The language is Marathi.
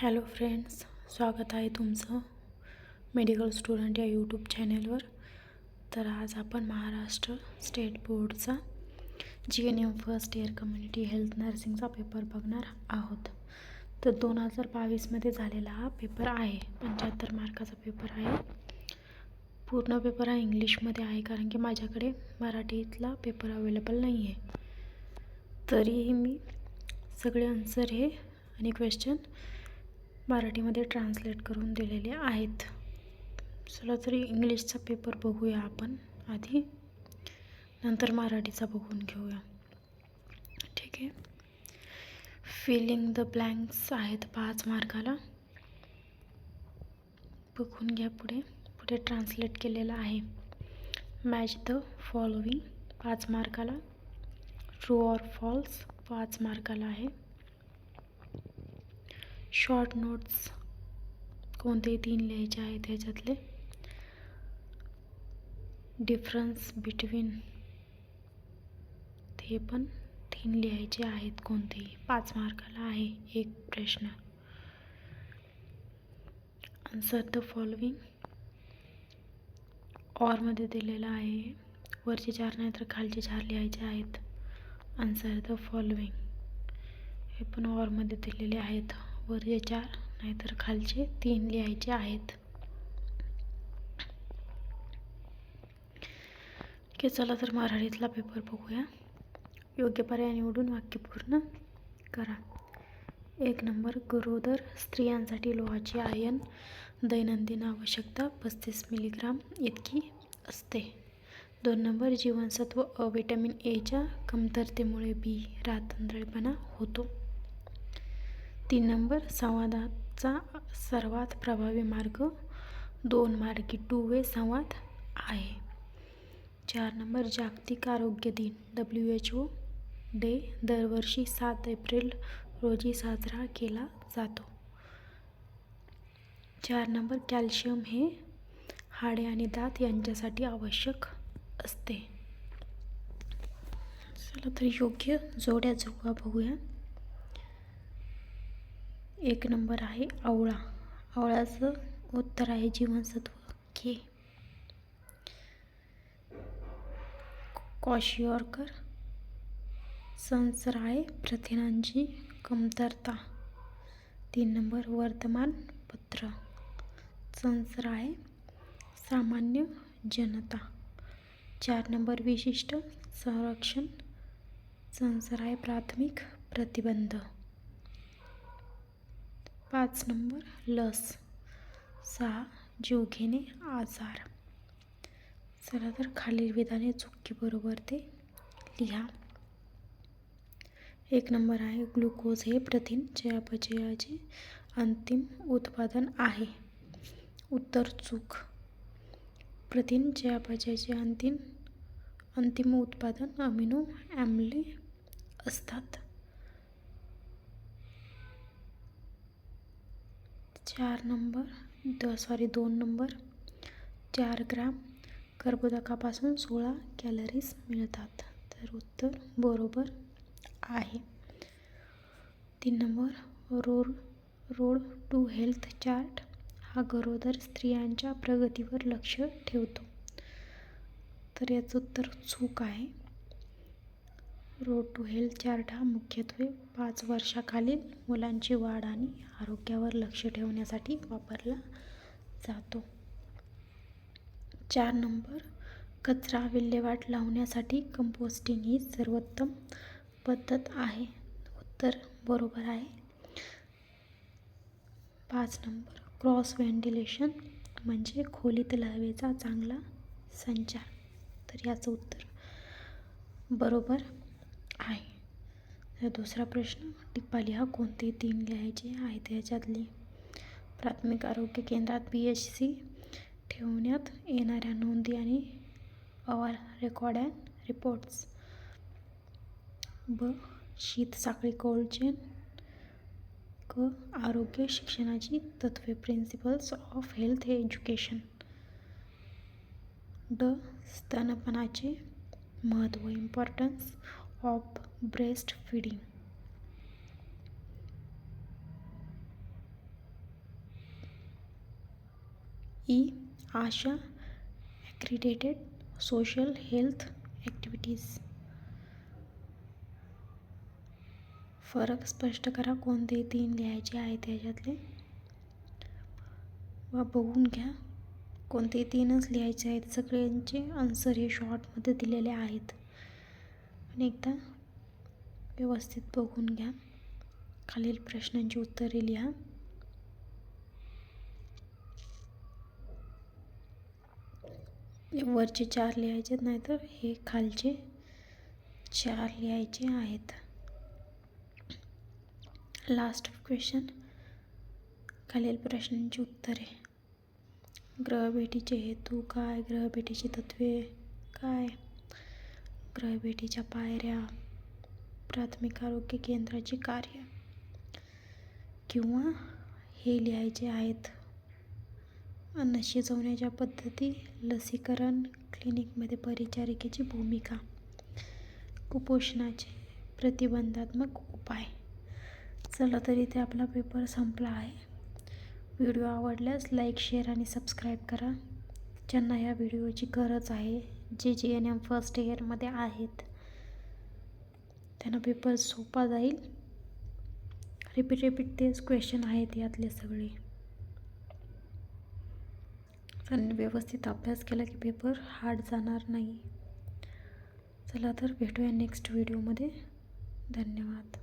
हॅलो फ्रेंड्स, स्वागत आहे तुमचं मेडिकल स्टुडंट या यूट्यूब चॅनेलवर. तर आज आपण महाराष्ट्र स्टेट बोर्डचा GNM first year community health नर्सिंगचा पेपर बघणार आहोत. तर 2022मध्ये झालेला हा पेपर आहे. 75 मार्काचा पेपर आहे. पूर्ण पेपर हा इंग्लिशमध्ये आहे, कारण की माझ्याकडे मराठीतला पेपर अवेलेबल नाही आहे. तरीही मी सगळे आन्सर हे आणि क्वेश्चन मराठीमध्ये ट्रान्सलेट करून दिलेले आहेत. चला तरी इंग्लिशचा पेपर बघूया आपण आधी, नंतर मराठीचा बघून घेऊया. ठीक आहे. फिलिंग द ब्लँक्स आहेत 5 मार्काला. बघून घ्या. पुढे ट्रान्सलेट केलेलं आहे. मॅच द फॉलोविंग 5 मार्काला. ट्रू ऑर फॉल्स 5 मार्काला आहे. शॉर्ट नोट्स कोणतेही 3 लिहायचे आहेत त्याच्यातले. डिफरन्स बिटवीन ते पण 3 लिहायचे आहेत कोणतेही. 5 मार्काला आहे एक प्रश्न. आन्सर द फॉलोविंग ऑरमध्ये दिलेला आहे. वरचे 4 नाही तर खालचे 4 लिहायचे आहेत. आन्सर द फॉलोविंग हे पण ऑरमध्ये दिलेले आहेत. वरचे 4 नाहीतर खालचे 3 लिहायचे आहेत. ठीक आहे. चला तर मराठीतला पेपर बघूया. योग्य पर्याय निवडून वाक्य पूर्ण करा. 1 नंबर, गरोदर स्त्रियांसाठी लोहाची आयर्न दैनंदिन आवश्यकता 35 मिलीग्राम इतकी असते. 2 नंबर, जीवनसत्व अ व्हिटॅमिन एच्या कमतरतेमुळे बी रातंधळेपणा होतो. 3 नंबर, संवादाचा सर्वात प्रभावी मार्ग 2 मार्गी 2 वे संवाद आहे. 4 नंबर, जागतिक आरोग्य दिन WHO डे दरवर्षी 7 एप्रिल रोजी साजरा केला जातो. 4 नंबर, कॅल्शियम हे हाडे आणि दात यांच्यासाठी आवश्यक असते. चला तर योग्य जोड्या जुळवा बघूया. 1 नंबर आहे आवळा. आवळ्याचं उत्तर आहे जीवनसत्व के. क्वाशिऑर्कर, संचराळे प्रथिनांची कमतरता. 3 नंबर, वर्तमानपत्र. संचराळे सामान्य जनता. 4 नंबर, विशिष्ट संरक्षण. संचराळे प्राथमिक प्रतिबंध. 5 नंबर, लस. 6 जीवघेणे आजार. चला तर खालील विधाने चुकी बरोबर ते लिहा. 1 नंबर आहे ग्लुकोज हे प्रथिन चयापचयाचे अंतिम उत्पादन आहे. उत्तर चूक. प्रथिन चयापचयाचे अंतिम उत्पादन अमिनो आम्ले असतात. 2 नंबर, 4 ग्राम कर्बोदकापासून 16 कॅलरीज मिळतात. तर उत्तर बरोबर आहे. 3 number, road to health chart हा गरोदर स्त्रियांच्या प्रगतीवर लक्ष ठेवतो. तर याचं उत्तर चूक आहे. रोड टू हेल्थ चार्ट हा मुख्यत्वे 5 वर्षाखालील मुलांची वाढ आणि आरोग्यावर लक्ष ठेवण्यासाठी वापरला जातो. 4 नंबर, कचरा विल्हेवाट लावण्यासाठी कंपोस्टिंग ही सर्वोत्तम पद्धत आहे. उत्तर बरोबर आहे. 5 नंबर, क्रॉस व्हेंटिलेशन म्हणजे खोलीतील हवेचा चांगला संचार. तर याचं उत्तर बरोबर आहे. तर दुसरा प्रश्न, टिपा लिहा. कोणते 3 लिहायचे आहेत याच्यातले. प्राथमिक आरोग्य केंद्रात BHC ठेवण्यात येणाऱ्या नोंदी आणि अहवाल रेकॉर्ड अँड रिपोर्ट्स. ब शीत साखळी कोल्ड चेन. क आरोग्य शिक्षणाची तत्त्वे प्रिन्सिपल्स ऑफ हेल्थ एज्युकेशन. ड स्तनपानाचे महत्त्व इम्पॉर्टन्स ऑफ ब्रेस्ट फीडिंग. ई. ASHA accredited social health activities. फरक स्पष्ट करा. कोणते 3 लिहायचे आहेत याच्यातले वा बघून घ्या. कोणते 3च लिहायचे आहेत. सगळ्यांचे आन्सर हे शॉर्टमध्ये दिलेले आहेत. आणि एकदा व्यवस्थित बघून घ्या. खालील प्रश्नांची उत्तरे लिहा. वरचे 4 लिहायचे नाहीतर हे खालचे 4 लिहायचे आहेत. Last question. खालील प्रश्नांची उत्तरे. ग्रहभेटीचे हेतू काय? ग्रहभेटीची तत्त्वे काय? ग्रहभेटीच्या पायऱ्या. प्राथमिक आरोग्य केंद्राचे कार्य. किंवा हे लिहायचे आहेत. अन्न शिजवण्याच्या पद्धती. लसीकरण. क्लिनिकमध्ये परिचारिकेची भूमिका. कुपोषणाचे प्रतिबंधात्मक उपाय. चला तर इथे आपला पेपर संपला आहे. व्हिडिओ आवडल्यास लाईक, शेअर आणि सबस्क्राईब करा. ज्यांना या व्हिडिओची गरज आहे, जे GNM फर्स्ट इयरमध्ये आहेत, त्यांना पेपर सोपा जाईल. रिपीट तेच क्वेश्चन आहेत यातले सगळे. आणि व्यवस्थित अभ्यास केला की पेपर हार्ड जाणार नाही. चला तर भेटूया नेक्स्ट व्हिडिओमध्ये. धन्यवाद.